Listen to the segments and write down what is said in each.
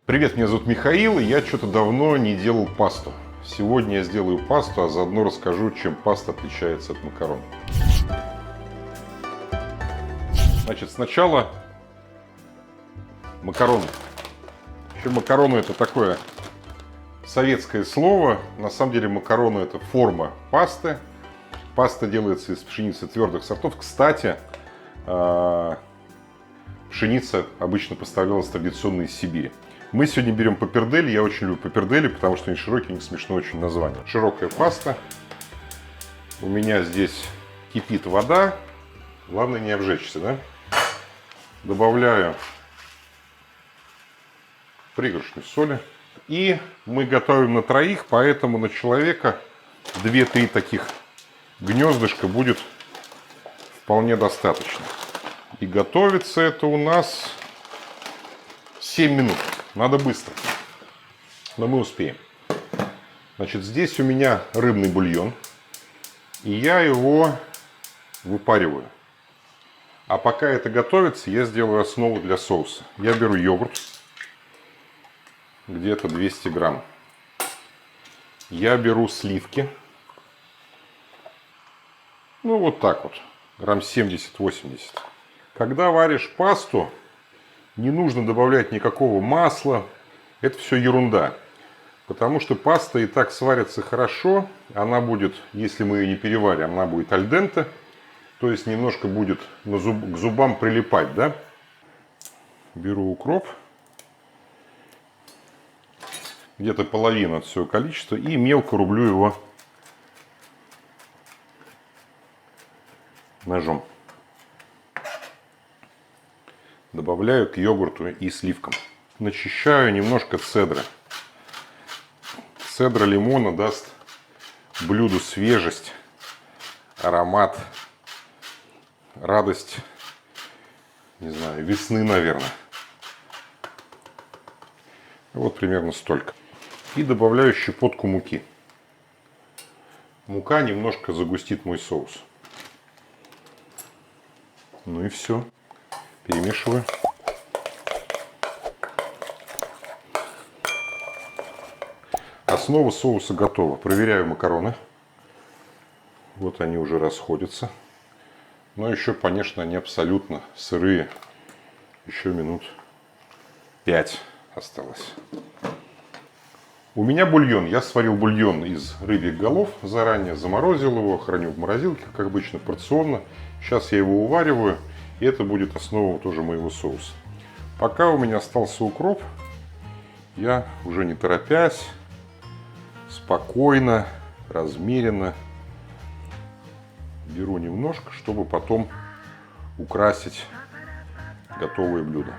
Привет, меня зовут Михаил, и я что-то давно не делал пасту. Сегодня я сделаю пасту, а заодно расскажу, чем паста отличается от макарон. Значит, сначала макароны. Вообще макароны — это такое советское слово. На самом деле макароны — это форма пасты. Паста делается из пшеницы твердых сортов. Кстати, пшеница обычно поставлялась традиционно из Сибири. Мы сегодня берем паппердель. Я очень люблю паппердели, потому что они широкие, у них смешное очень название. Широкая паста. У меня здесь кипит вода. Главное не обжечься, да? Добавляю пригоршню соли. И мы готовим на троих, поэтому на человека 2-3 таких гнездышка будет вполне достаточно. И готовится это у нас 7 минут. Надо быстро. Но мы успеем. Значит, здесь у меня рыбный бульон. И я его выпариваю. А пока это готовится, я сделаю основу для соуса. Я беру йогурт. Где-то 200 грамм. Я беру сливки. Ну, вот так вот. Грамм 70-80. Когда варишь пасту, не нужно добавлять никакого масла. Это все ерунда. Потому что паста и так сварится хорошо. Она будет, если мы ее не переварим, она будет аль денте. То есть немножко будет к зубам прилипать, да? Беру укроп. Где-то половину от всего количества. И мелко рублю его ножом. Добавляю к йогурту и сливкам. Начищаю немножко цедры. Цедра лимона даст блюду свежесть, аромат, радость, не знаю, весны, наверное. Вот примерно столько. И добавляю щепотку муки. Мука немножко загустит мой соус. Ну и все. Перемешиваю. Основа соуса готова. Проверяю макароны. Вот они уже расходятся. Но еще, конечно, они абсолютно сырые. Еще минут 5 осталось. У меня бульон. Я сварил бульон из рыбьих голов заранее. Заморозил его, храню в морозилке, как обычно, порционно. Сейчас я его увариваю. И это будет основа тоже моего соуса. Пока у меня остался укроп, я уже не торопясь, спокойно, размеренно беру немножко, чтобы потом украсить готовое блюдо.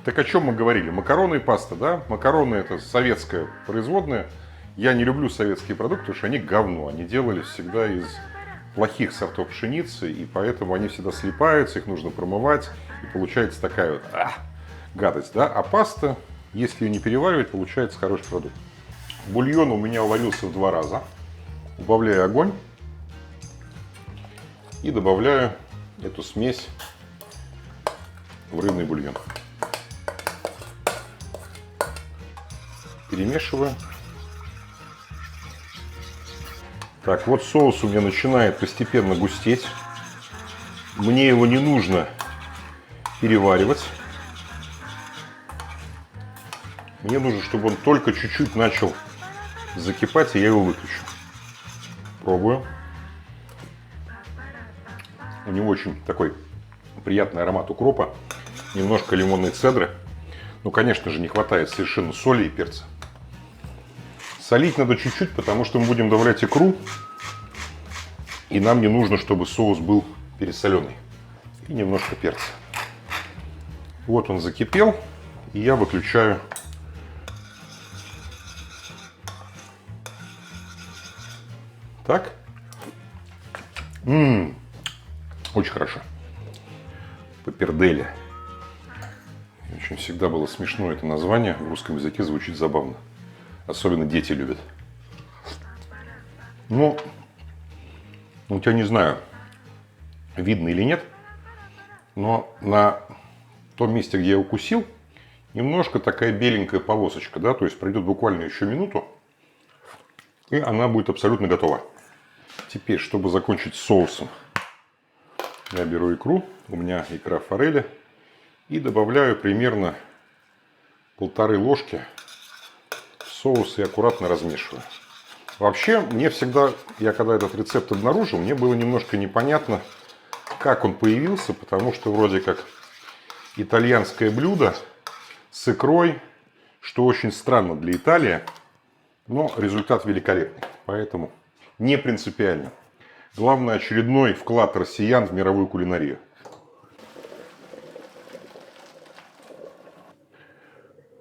Так о чем мы говорили? Макароны и паста, да? Макароны — это советское производное. Я не люблю советские продукты, потому что они говно. Они делались всегда из плохих сортов пшеницы, и поэтому они всегда слипаются, их нужно промывать, и получается такая вот гадость, да? А паста, если ее не переваривать, получается хороший продукт. Бульон у меня уварился в 2 раза. Убавляю огонь и добавляю эту смесь в рыбный бульон. Перемешиваю. Так, вот соус у меня начинает постепенно густеть. Мне его не нужно переваривать. Мне нужно, чтобы он только чуть-чуть начал закипать, и я его выключу. Пробую. У него очень такой приятный аромат укропа. Немножко лимонной цедры. Ну, конечно же, не хватает совершенно соли и перца. Солить надо чуть-чуть, потому что мы будем добавлять икру. И нам не нужно, чтобы соус был пересоленый. И немножко перца. Вот он закипел. И я выключаю. Так. Очень хорошо. Паппердели. Очень всегда было смешно это название. В русском языке звучит забавно. Особенно дети любят. Ну, я не знаю, видно или нет, но на том месте, где я укусил, Немножко такая беленькая полосочка, да, то есть пройдет буквально еще минуту, и она будет абсолютно готова. Теперь, чтобы закончить с соусом, я беру икру, у меня икра форели, и добавляю примерно 1,5 ложки соуса и аккуратно размешиваю. Вообще, мне всегда, я когда этот рецепт обнаружил, мне было немножко непонятно, как он появился, потому что вроде как итальянское блюдо с икрой, что очень странно для Италии, но результат великолепный, поэтому не принципиально. Главное, очередной вклад россиян в мировую кулинарию.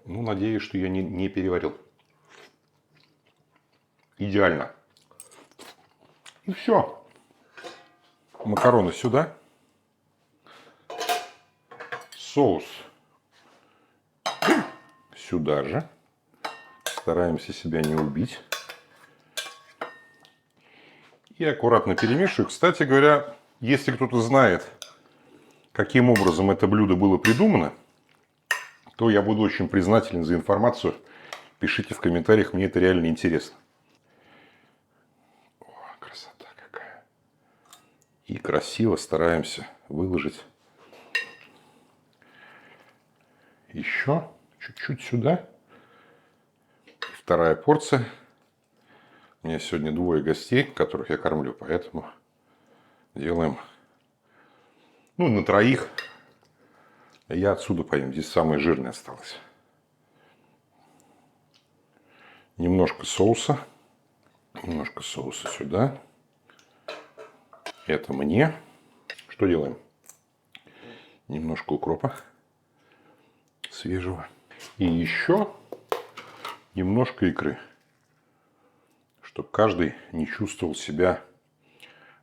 Ну, надеюсь, что я не переварил. Идеально. И все. Макароны сюда. Соус сюда же. Стараемся себя не убить. И аккуратно перемешиваю. Кстати говоря, если кто-то знает, каким образом это блюдо было придумано, то я буду очень признателен за информацию. Пишите в комментариях, мне это реально интересно. О, красота какая. И красиво стараемся выложить еще чуть-чуть сюда. Вторая порция. У меня сегодня 2 гостей, которых я кормлю, поэтому делаем, ну, на 3. Я отсюда поем. Здесь самое жирное осталось. Немножко соуса. Немножко соуса сюда. Это мне. Что делаем? Немножко укропа свежего. И еще немножко икры. Чтобы каждый не чувствовал себя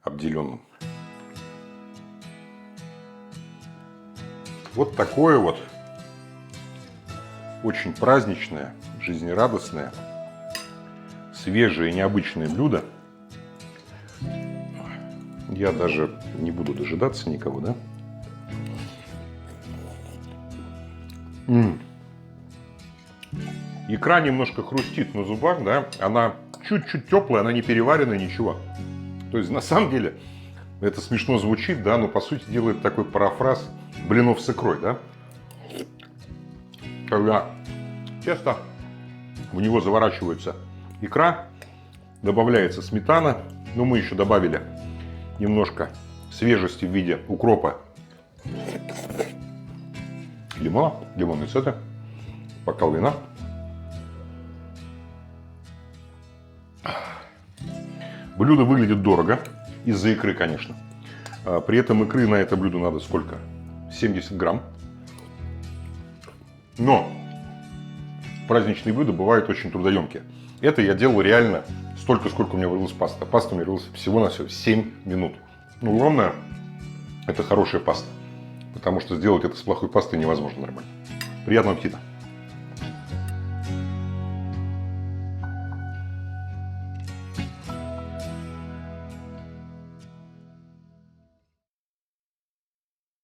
обделенным. Вот такое вот очень праздничное, жизнерадостное, свежее и необычное блюдо. Я даже не буду дожидаться никого, да? Икра немножко хрустит на зубах, да? Она чуть-чуть теплая, она не переваренная, ничего. То есть, на самом деле, это смешно звучит, да, но по сути дела это такой парафраз блинов с икрой, да? Когда тесто, в него заворачивается икра, добавляется сметана, но мы еще добавили немножко свежести в виде укропа, лимона, лимонной цедры, бокал вина. Блюдо выглядит дорого, из-за икры, конечно. При этом икры на это блюдо надо сколько? 70 грамм. Но праздничные блюда бывают очень трудоемкие. Это я делал реально столько, сколько у меня варилась паста. Паста у меня варилась всего-навсего 7 минут. Ну, главное, это хорошая паста. Потому что сделать это с плохой пастой невозможно нормально. Приятного аппетита!